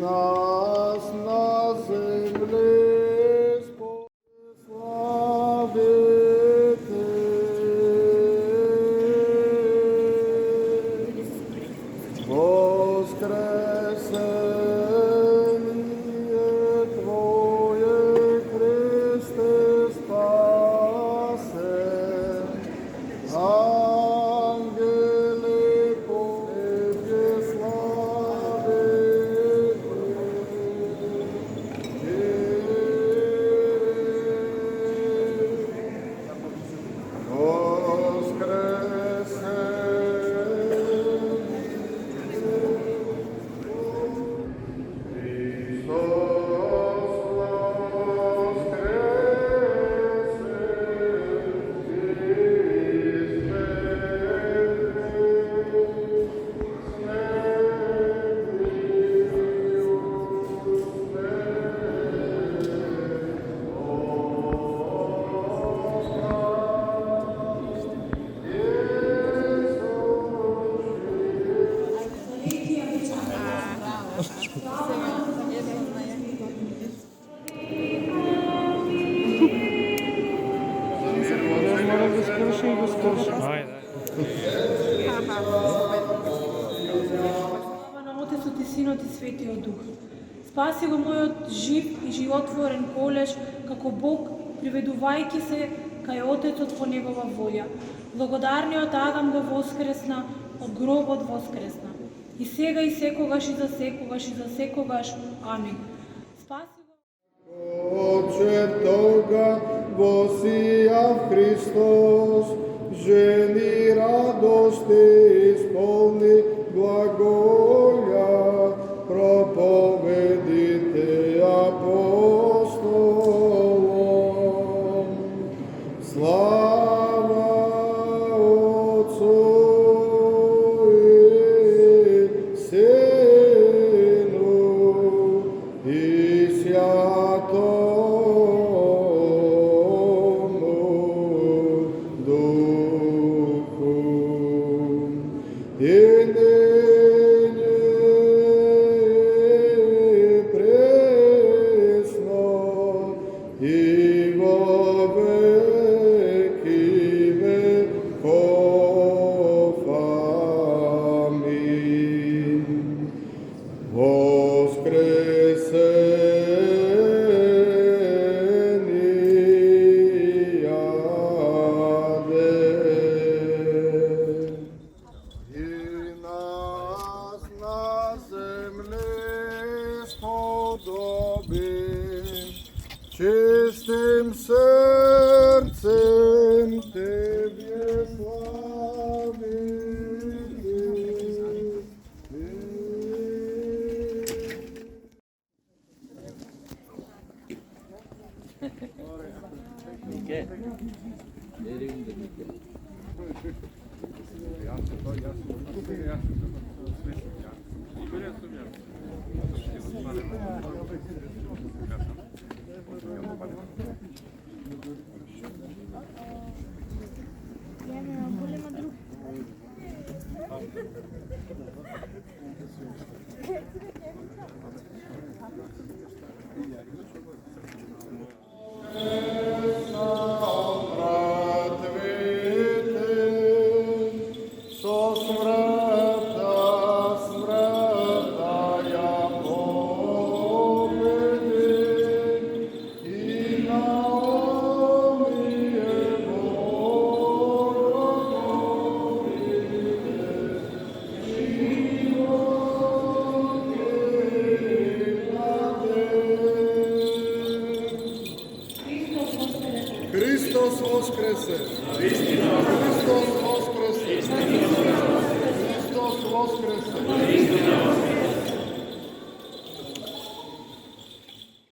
нас на землі славити. Воскресение Твое, Христе, спасе. Ангели по Тебе Отецот и Синот и Светиот Дух. Спаси го мојот жив и животворен колеж, како Бог, приведувајќи се кај Отецот по Негова волја. Благодарниот Адам го воскресна, од гробот воскресна. И сега и секогаш и за секогаш. Амин. Спаси го... Отче тога восияв Христос, жени радости исполни глаголя, проповедите апостолом. Слава Отцу и Сыну и Святому Духу, и ныне пресно, и во веки веков. Аминь. Чистым сердцем Тебе Христос воскресе! Христос воскресе! Христос воскресе!